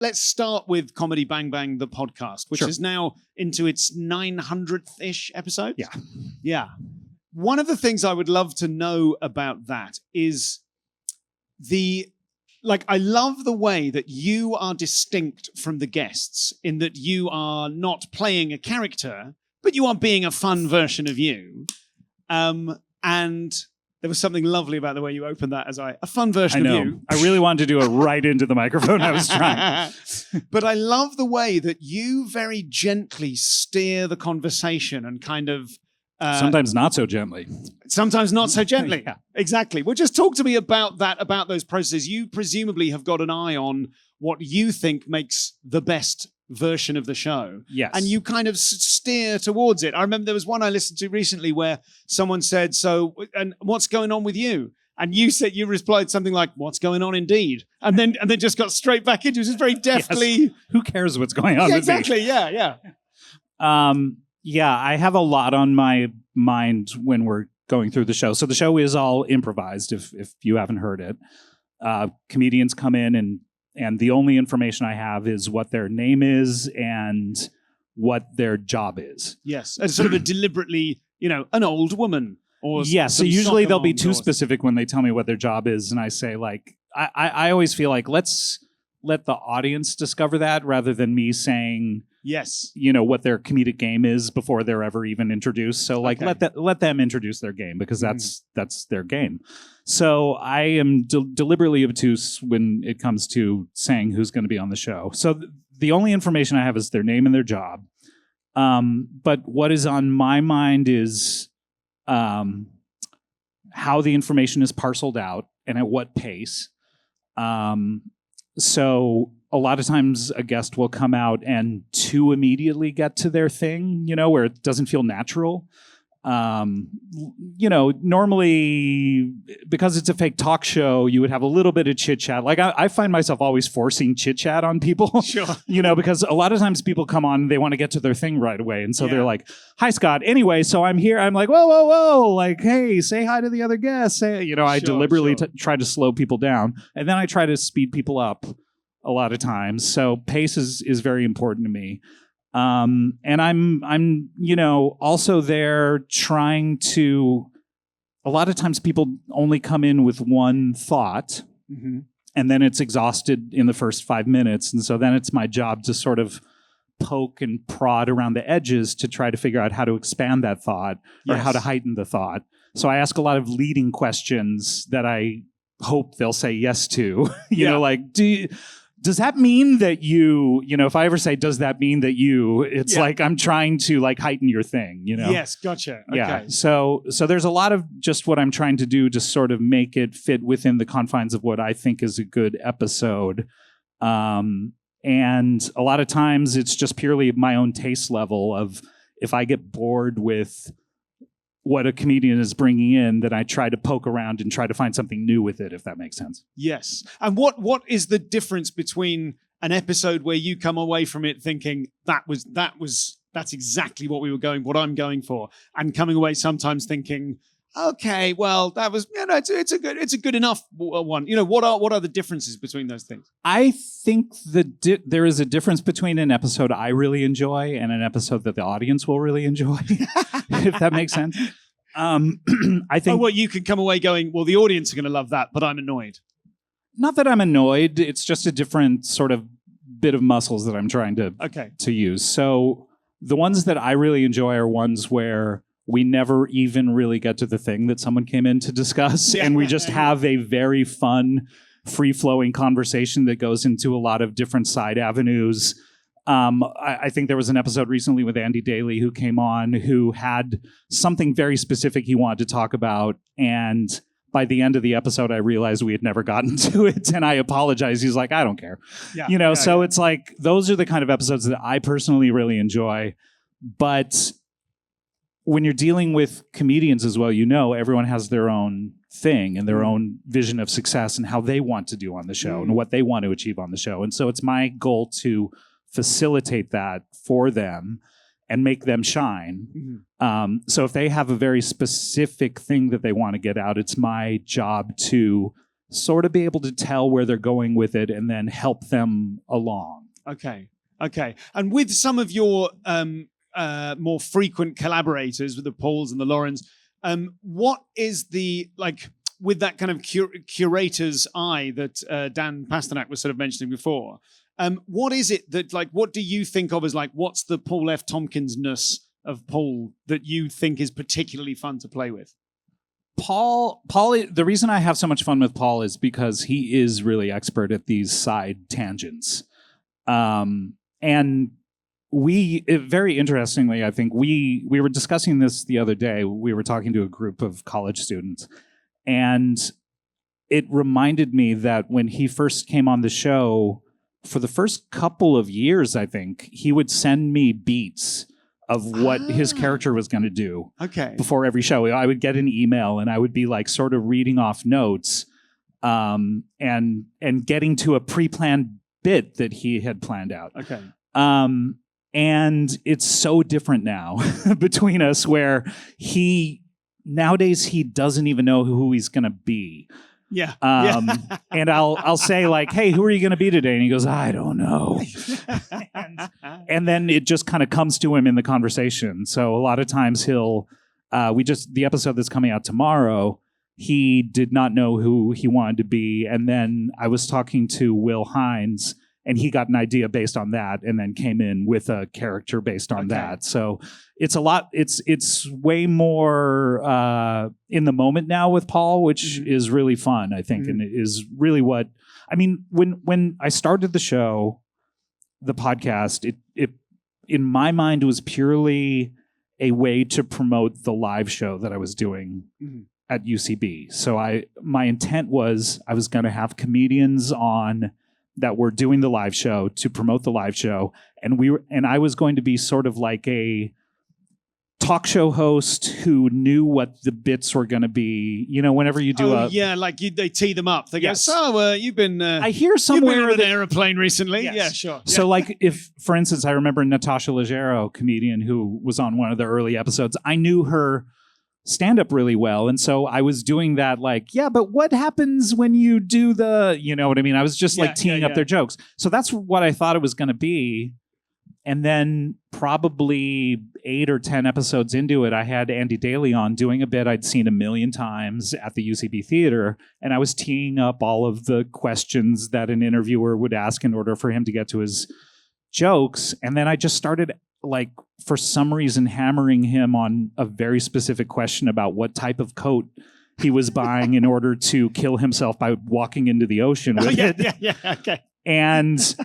let's start with Comedy Bang Bang, the podcast, which is now into its 900th-ish episode. Yeah. Yeah. One of the things I would love to know about that is I love the way that you are distinct from the guests in that you are not playing a character, but you are being a fun version of you. And there was something lovely about the way you opened that as a fun version of you. I really wanted to do it right into the microphone. I was trying. But I love the way that you very gently steer the conversation and kind of... sometimes not so gently. Sometimes not so gently. Yeah. Exactly. Well, just talk to me about that, about those processes. You presumably have got an eye on what you think makes the best version of the show. Yes. And you kind of steer towards it. I remember there was one I listened to recently where someone said, so, and what's going on with you? And you replied something like, what's going on indeed? And then just got straight back into it. Just very deftly. Yes. Who cares what's going on with exactly. me? Yeah. Yeah, I have a lot on my mind when we're going through the show. So the show is all improvised, if you haven't heard it. Comedians come in and the only information I have is what their name is and what their job is. Yes, and sort of a deliberately, an old woman. Or so usually they'll be too specific when they tell me what their job is. And I say, like, I always feel like let's let the audience discover that rather than me saying... Yes. What their comedic game is before they're ever even introduced. So let them introduce their game because that's their game. So I am deliberately obtuse when it comes to saying who's going to be on the show. So the only information I have is their name and their job. But what is on my mind is how the information is parceled out and at what pace. So a lot of times a guest will come out and too immediately get to their thing, where it doesn't feel natural. Normally, because it's a fake talk show, you would have a little bit of chit chat. Like I find myself always forcing chit chat on people, sure. Because a lot of times people come on, they want to get to their thing right away. And so they're like, hi, Scott. Anyway, so I'm here. I'm like, whoa. Like, hey, say hi to the other guests. I deliberately try to slow people down. And then I try to speed people up a lot of times. So pace is very important to me. And I'm also there trying to, a lot of times people only come in with one thought and then it's exhausted in the first 5 minutes. And so then it's my job to sort of poke and prod around the edges to try to figure out how to expand that thought or how to heighten the thought. So I ask a lot of leading questions that I hope they'll say yes to, like, does that mean that you, if I ever say, does that mean that you, it's like I'm trying to like heighten your thing, Yes, gotcha. Okay. Yeah. So there's a lot of just what I'm trying to do to sort of make it fit within the confines of what I think is a good episode. And a lot of times it's just purely my own taste level of if I get bored with what a comedian is bringing in, that I try to poke around and try to find something new with it, if that makes sense. Yes. And what is the difference between an episode where you come away from it thinking that's exactly what I'm going for, and coming away sometimes thinking, okay, well, that was, it's a good enough one. What are the differences between those things? I think there is a difference between an episode I really enjoy and an episode that the audience will really enjoy, if that makes sense. I think you can come away going, well, the audience are going to love that, but I'm annoyed. Not that I'm annoyed. It's just a different sort of bit of muscles that I'm trying to use. So the ones that I really enjoy are ones where we never even really get to the thing that someone came in to discuss. And we just have a very fun, free-flowing conversation that goes into a lot of different side avenues. I think there was an episode recently with Andy Daly who came on who had something very specific he wanted to talk about. And by the end of the episode, I realized we had never gotten to it. And I apologized. He's like, I don't care. It's like, those are the kind of episodes that I personally really enjoy. But when you're dealing with comedians as well, everyone has their own thing and their own vision of success and how they want to do on the show and what they want to achieve on the show. And so it's my goal to facilitate that for them and make them shine. So if they have a very specific thing that they want to get out, it's my job to sort of be able to tell where they're going with it and then help them along. Okay. And with some of your more frequent collaborators, with the Pauls and the Laurens, what is the, like, with that kind of curator's eye that Dan Pasternak was sort of mentioning before, what is it that, like, what do you think of as, like, what's the Paul F. Tompkins-ness of Paul that you think is particularly fun to play with? Paul, the reason I have so much fun with Paul is because he is really expert at these side tangents. And very interestingly, I think we were discussing this the other day. We were talking to a group of college students, and it reminded me that when he first came on the show, for the first couple of years, I think, he would send me beats of what his character was going to do before every show. I would get an email and I would be like sort of reading off notes and getting to a pre-planned bit that he had planned out. And it's so different now between us, where nowadays he doesn't even know who he's going to be. And I'll say, like, hey, who are you going to be today? And he goes, I don't know. and then it just kind of comes to him in the conversation. So a lot of times the episode that's coming out tomorrow, he did not know who he wanted to be. And then I was talking to Will Hines, and he got an idea based on that and then came in with a character based on that. So it's a lot. It's way more in the moment now with Paul, which is really fun, I think, and it is really what I mean. When I started the show, the podcast, it in my mind was purely a way to promote the live show that I was doing at UCB. So my intent was I was going to have comedians on that were doing the live show to promote the live show, and I was going to be sort of like a talk show host who knew what the bits were going to be. You know, whenever you do they tee them up. They go, so you've been I hear somewhere you've been on an aeroplane recently. Yes. Yeah, sure. So like, if, for instance, I remember Natasha Leggero, comedian who was on one of the early episodes, I knew her stand-up really well, and so I was doing that, like, but what happens when you do you know what I mean? I was just teeing up their jokes. So that's what I thought it was going to be. And then probably 8 or 10 episodes into it, I had Andy Daly on doing a bit I'd seen a million times at the UCB Theater, and I was teeing up all of the questions that an interviewer would ask in order for him to get to his jokes. And then I just started, like, for some reason, hammering him on a very specific question about what type of coat he was buying in order to kill himself by walking into the ocean with it. And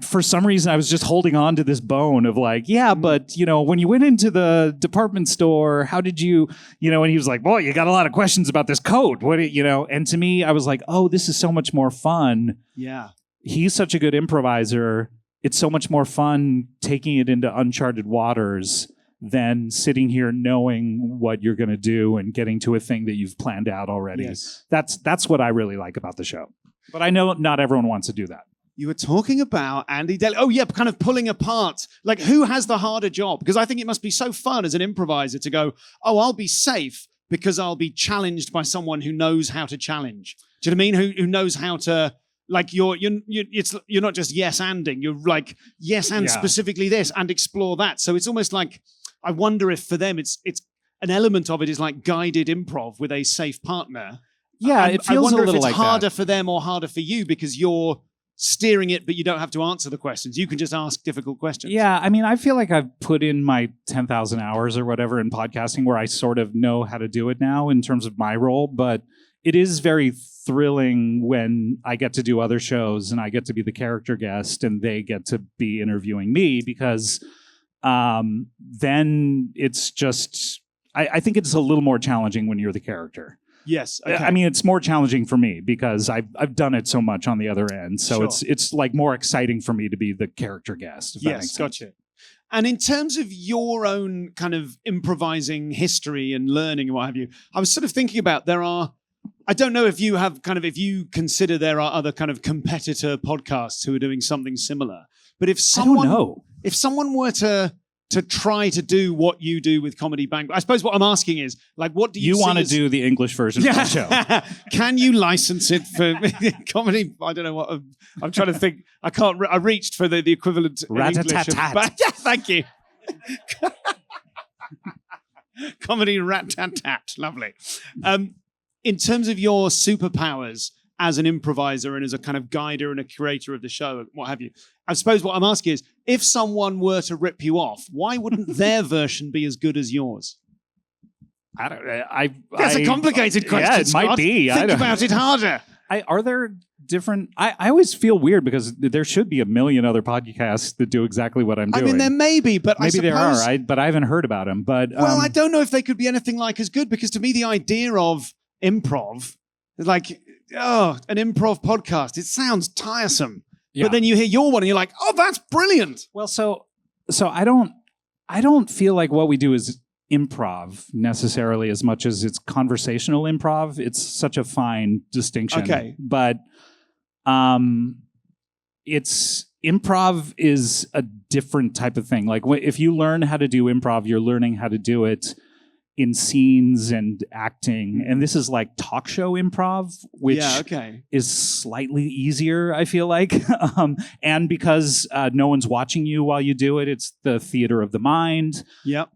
for some reason, I was just holding on to this bone of like, but, you know, when you went into the department store, how did you, you know, and he was like, well, you got a lot of questions about this coat. And to me, I was like, oh, this is so much more fun. Yeah. He's such a good improviser. It's so much more fun taking it into uncharted waters than sitting here knowing what you're going to do and getting to a thing that you've planned out already. Yes. That's what I really like about the show. But I know not everyone wants to do that. You were talking about Andy Daly. Oh, yeah, kind of pulling apart. Like, who has the harder job? Because I think it must be so fun as an improviser to go, oh, I'll be safe because I'll be challenged by someone who knows how to challenge. Do you know what I mean? Who knows how to... Like you're not just yes-anding. You're like yes and specifically this and explore that. So it's almost like, I wonder if for them it's an element of it is like guided improv with a safe partner. Yeah, it feels a little like that. I wonder if it's harder for them or harder for you because you're steering it, but you don't have to answer the questions. You can just ask difficult questions. Yeah, I mean, I feel like I've put in my 10,000 hours or whatever in podcasting where I sort of know how to do it now in terms of my role, but it is very thrilling when I get to do other shows and I get to be the character guest and they get to be interviewing me because then it's just, I think it's a little more challenging when you're the character. Yes. Okay. I mean, it's more challenging for me because I've done it so much on the other end. So it's like more exciting for me to be the character guest. If that makes sense. Gotcha. And in terms of your own kind of improvising history and learning and what have you, I was sort of thinking about I don't know if you consider there are other kind of competitor podcasts who are doing something similar. But if someone were to to try to do what you do with Comedy Bang? I suppose what I'm asking is, like, what do you want to do the English version of the show? Can you license it for comedy? I don't know what I'm trying to think. I can't. I reached for the equivalent in English. Yeah, thank you. Comedy rat-tat-tat. Lovely. In terms of your superpowers as an improviser and as a kind of guider and a curator of the show, what have you, I suppose what I'm asking is, if someone were to rip you off, why wouldn't their version be as good as yours? I don't. That's a complicated question. Yeah, it might be. Think about it harder. Are there different? I always feel weird because there should be a million other podcasts that do exactly what I'm doing. I mean, there may be, but maybe there are. But I haven't heard about them. But well, I don't know if they could be anything like as good, because to me, the idea of improv is like, an improv podcast. It sounds tiresome. Yeah. But then you hear your one and you're like, oh, that's brilliant. Well, so I don't feel like what we do is improv necessarily as much as it's conversational improv. It's such a fine distinction. Okay. But it's improv is a different type of thing. Like if you learn how to do improv, you're learning how to do it in scenes and acting. And this is like talk show improv, which is slightly easier, I feel like. And because no one's watching you while you do it, it's the theater of the mind. Yep.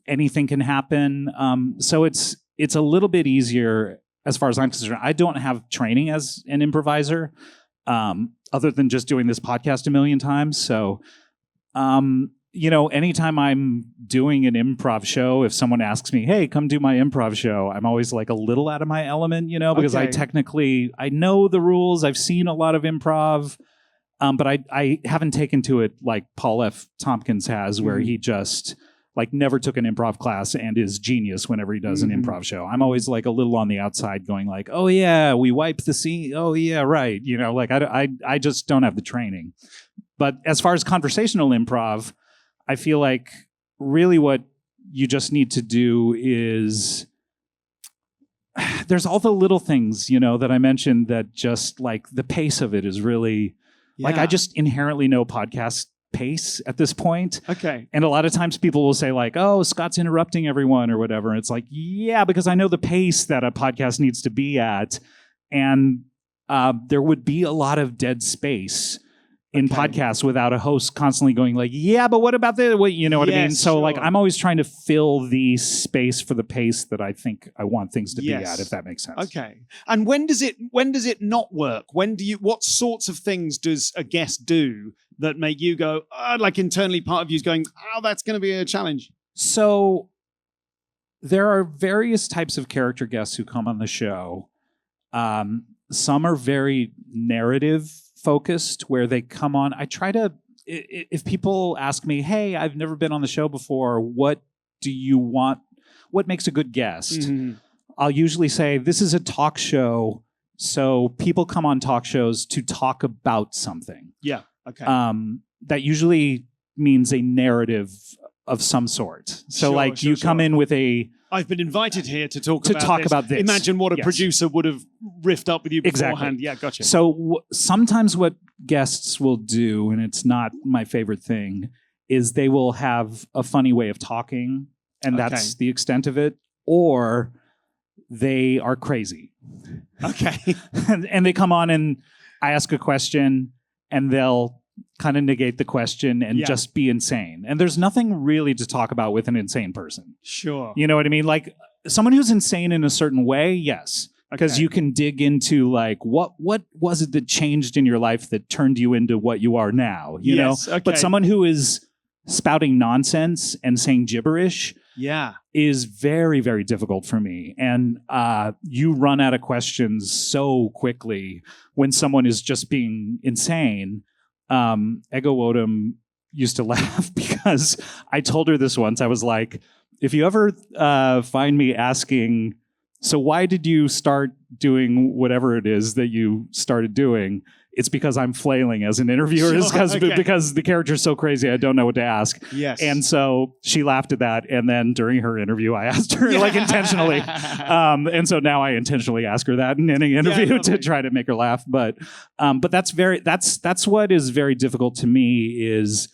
Anything can happen. So it's a little bit easier as far as I'm concerned. I don't have training as an improviser, other than just doing this podcast a million times. So, anytime I'm doing an improv show, if someone asks me, hey, come do my improv show, I'm always like a little out of my element, because I know the rules. I've seen a lot of improv, but I haven't taken to it like Paul F. Tompkins has, where he just like never took an improv class and is genius whenever he does an improv show. I'm always like a little on the outside going like, oh yeah, we wipe the scene. Oh yeah, right. Like I just don't have the training. But as far as conversational improv, I feel like really what you just need to do is there's all the little things, that I mentioned that just like the pace of it is really like I just inherently know podcast pace at this point. Okay. And a lot of times people will say like, oh, Scott's interrupting everyone or whatever. And it's like, yeah, because I know the pace that a podcast needs to be at. And there would be a lot of dead space in podcasts without a host constantly going like, yeah, but what about the, what I mean? So like, I'm always trying to fill the space for the pace that I think I want things to be at, if that makes sense. Okay. And when does it not work? What sorts of things does a guest do that make you go, like internally part of you is going, oh, that's going to be a challenge? So there are various types of character guests who come on the show. Some are very narrative focused, where they come on. I try to, if people ask me, hey, I've never been on the show before, what do you want? What makes a good guest? I'll usually say, this is a talk show, so people come on talk shows to talk about something. Yeah, okay. That usually means a narrative of some sort. So you come in with I've been invited here to talk about this. Imagine what a producer would have riffed up with you beforehand. Exactly. Yeah, gotcha. So sometimes what guests will do, and it's not my favorite thing, is they will have a funny way of talking, and that's the extent of it, or they are crazy. Okay. and they come on and I ask a question, and they'll kind of negate the question and just be insane. And there's nothing really to talk about with an insane person. Sure. You know what I mean? Like someone who's insane in a certain way, yes. Because you can dig into like, what was it that changed in your life that turned you into what you are now? You know? Okay. But someone who is spouting nonsense and saying gibberish is very, very difficult for me. And you run out of questions so quickly when someone is just being insane. Ego Odom used to laugh because I told her this once. I was like, if you ever find me asking, so why did you start doing whatever it is that you started doing? It's because I'm flailing as an interviewer. Because the character's so crazy, I don't know what to ask. Yes. And so she laughed at that. And then during her interview, I asked her like intentionally. And so now I intentionally ask her that in any interview to try to make her laugh. But that's what is very difficult to me is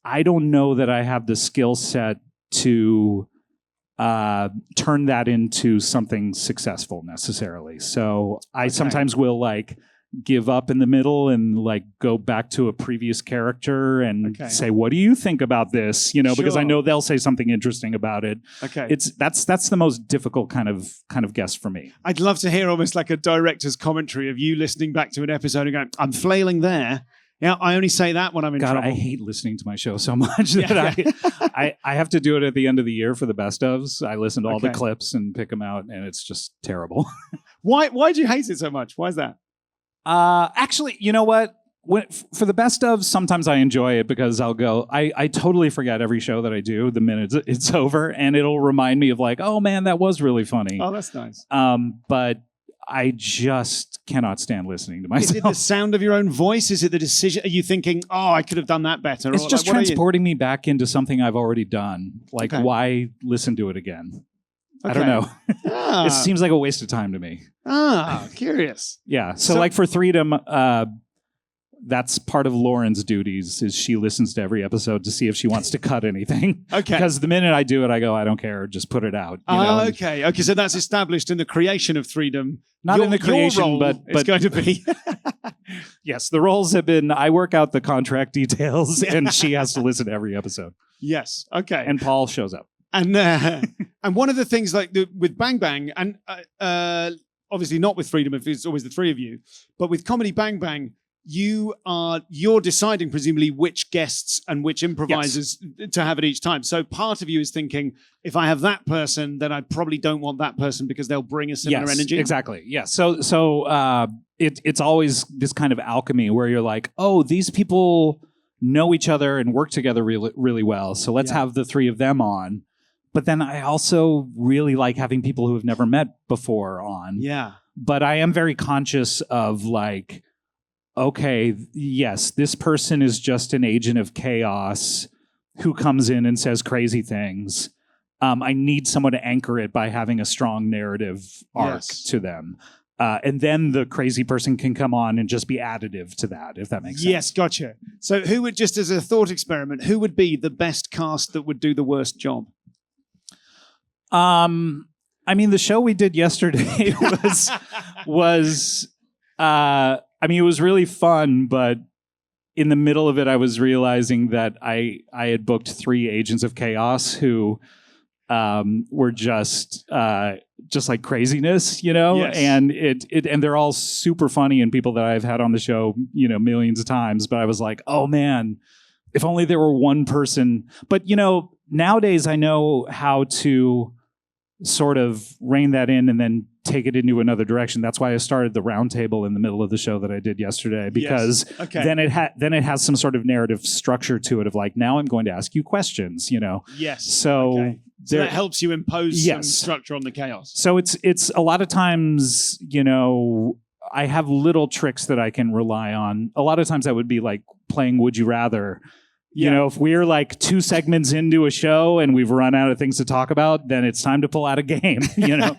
I don't know that I have the skill set to turn that into something successful necessarily. So I sometimes will like give up in the middle and like go back to a previous character and say, what do you think about this? You know, because I know they'll say something interesting about it. That's the most difficult kind of guess for me. I'd love to hear almost like a director's commentary of you listening back to an episode and going, I'm flailing there. Yeah, I only say that when I'm in trouble. I hate listening to my show so much that I have to do it at the end of the year for the best ofs. I listen to all the clips and pick them out, and it's just terrible. Why do you hate it so much? Why is that? Actually, you know what? For the best of, sometimes I enjoy it because I'll go, I totally forget every show that I do the minute it's over, and it'll remind me of like, oh man, that was really funny. Oh, that's nice. But I just cannot stand listening to myself. Is it the sound of your own voice? Is it the decision? Are you thinking, oh, I could have done that better? It's just transporting me back into something I've already done. Like, why listen to it again? I don't know. It seems like a waste of time to me. Curious. Yeah. So like for Freedom, that's part of Lauren's duties is she listens to every episode to see if she wants to cut anything. Because the minute I do it, I go, I don't care. Just put it out. You know? Okay. So that's established in the creation of Freedom. Not in the creation, but it's going to be. Yes, the roles have been, I work out the contract details and she has to listen to every episode. Yes. Okay. And Paul shows up. And one of the things like with Bang Bang, and obviously not with Freedom, if it's always the three of you, but with Comedy Bang Bang, you're deciding presumably which guests and which improvisers to have at each time. So part of you is thinking, if I have that person, then I probably don't want that person because they'll bring a similar energy. Exactly. Yeah. So it's always this kind of alchemy where you're like, oh, these people know each other and work together really, really well. So let's have the three of them on. But then I also really like having people who have never met before on. Yeah. But I am very conscious of like, okay, yes, this person is just an agent of chaos who comes in and says crazy things. I need someone to anchor it by having a strong narrative arc to them. And then the crazy person can come on and just be additive to that, if that makes sense. Yes, gotcha. So who would, just as a thought experiment, who would be the best cast that would do the worst job? I mean, the show we did yesterday was it was really fun, but in the middle of it, I was realizing that I had booked 3 agents of chaos who were just like craziness, you know, and and they're all super funny and people that I've had on the show, you know, millions of times. But I was like, oh man, if only there were one person. But you know, nowadays I know how to sort of rein that in and then take it into another direction. That's why I started the round table in the middle of the show that I did yesterday, because then it has some sort of narrative structure to it of like, now I'm going to ask you questions, you know? Yes. So that helps you impose some structure on the chaos. So it's a lot of times, you know, I have little tricks that I can rely on. A lot of times that would be like playing Would You Rather. You know, if we're like 2 segments into a show and we've run out of things to talk about, then it's time to pull out a game, you know?